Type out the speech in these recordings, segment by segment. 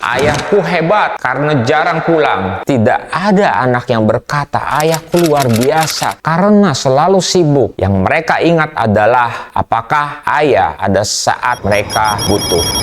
Ayahku hebat karena jarang pulang. Tidak ada anak yang berkata, ayahku luar biasa karena selalu sibuk. Yang mereka ingat adalah apakah ayah ada saat mereka butuh.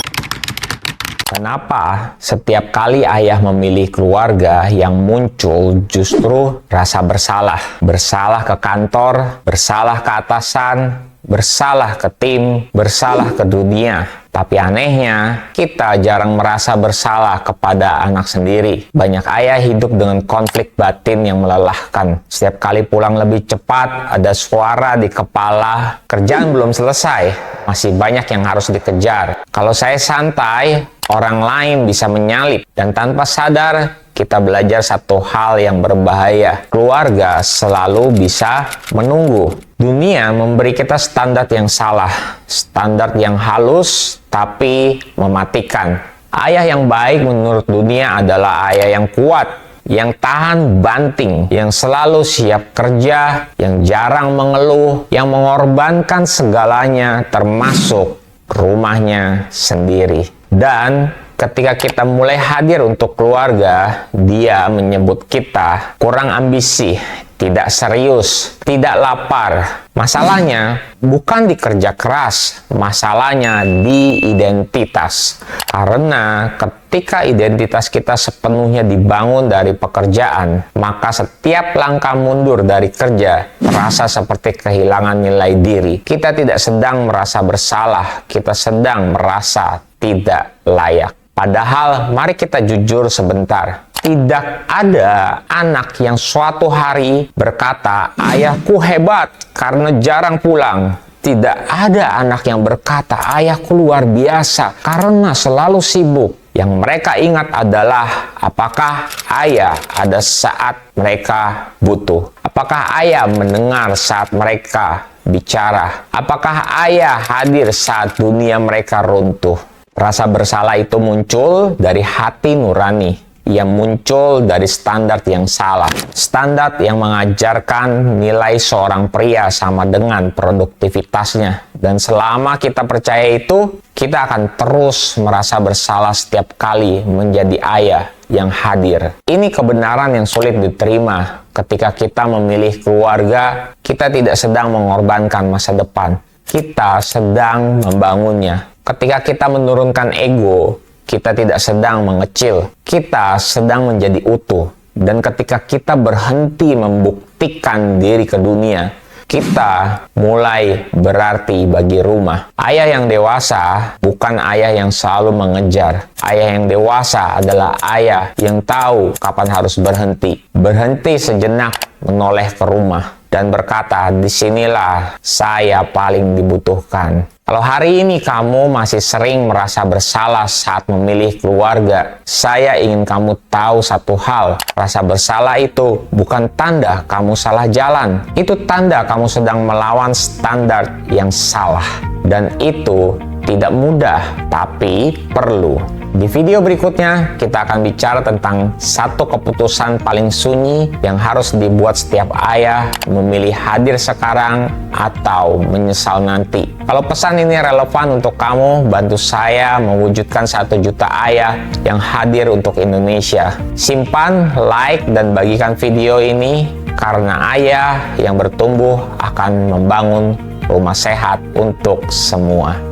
Kenapa setiap kali ayah memilih keluarga yang muncul justru rasa bersalah? Bersalah ke kantor, bersalah ke atasan, bersalah ke tim, bersalah ke dunia. Tapi anehnya, kita jarang merasa bersalah kepada anak sendiri. Banyak ayah hidup dengan konflik batin yang melelahkan. Setiap kali pulang lebih cepat, ada suara di kepala, kerjaan belum selesai, masih banyak yang harus dikejar. Kalau saya santai, orang lain bisa menyalip. Dan tanpa sadar, kita belajar satu hal yang berbahaya. Keluarga selalu bisa menunggu. Dunia memberi kita standar yang salah, standar yang halus tapi mematikan. Ayah yang baik menurut dunia adalah ayah yang kuat, yang tahan banting, yang selalu siap kerja, yang jarang mengeluh, yang mengorbankan segalanya termasuk rumahnya sendiri. Dan ketika kita mulai hadir untuk keluarga, dia menyebut kita kurang ambisi, tidak serius, tidak lapar. Masalahnya bukan di kerja keras, masalahnya di identitas. Karena ketika identitas kita sepenuhnya dibangun dari pekerjaan, maka setiap langkah mundur dari kerja terasa seperti kehilangan nilai diri. Kita tidak sedang merasa bersalah, kita sedang merasa tidak layak. Padahal mari kita jujur sebentar. Tidak ada anak yang suatu hari berkata, ayahku hebat karena jarang pulang. Tidak ada anak yang berkata, ayahku luar biasa karena selalu sibuk. Yang mereka ingat adalah apakah ayah ada saat mereka butuh. Apakah ayah mendengar saat mereka bicara. Apakah ayah hadir saat dunia mereka runtuh. Rasa bersalah itu muncul dari hati nurani. Yang muncul dari standar yang salah. Standar yang mengajarkan nilai seorang pria sama dengan produktivitasnya. Dan selama kita percaya itu, kita akan terus merasa bersalah setiap kali menjadi ayah yang hadir. Ini kebenaran yang sulit diterima. Ketika kita memilih keluarga, kita tidak sedang mengorbankan masa depan. Kita sedang membangunnya. Ketika kita menurunkan ego, kita tidak sedang mengecil, kita sedang menjadi utuh. Dan ketika kita berhenti membuktikan diri ke dunia, kita mulai berarti bagi rumah. Ayah yang dewasa bukan ayah yang selalu mengejar. Ayah yang dewasa adalah ayah yang tahu kapan harus berhenti. Berhenti sejenak menoleh ke rumah dan berkata, disinilah saya paling dibutuhkan. Kalau hari ini kamu masih sering merasa bersalah saat memilih keluarga, saya ingin kamu tahu satu hal. Rasa bersalah itu bukan tanda kamu salah jalan. Itu tanda kamu sedang melawan standar yang salah. Dan itu tidak mudah, tapi perlu. Di video berikutnya, kita akan bicara tentang satu keputusan paling sunyi yang harus dibuat setiap ayah memilih hadir sekarang atau menyesal nanti. Kalau pesan ini relevan untuk kamu, bantu saya mewujudkan 1 juta ayah yang hadir untuk Indonesia. Simpan, like, dan bagikan video ini karena ayah yang bertumbuh akan membangun rumah sehat untuk semua.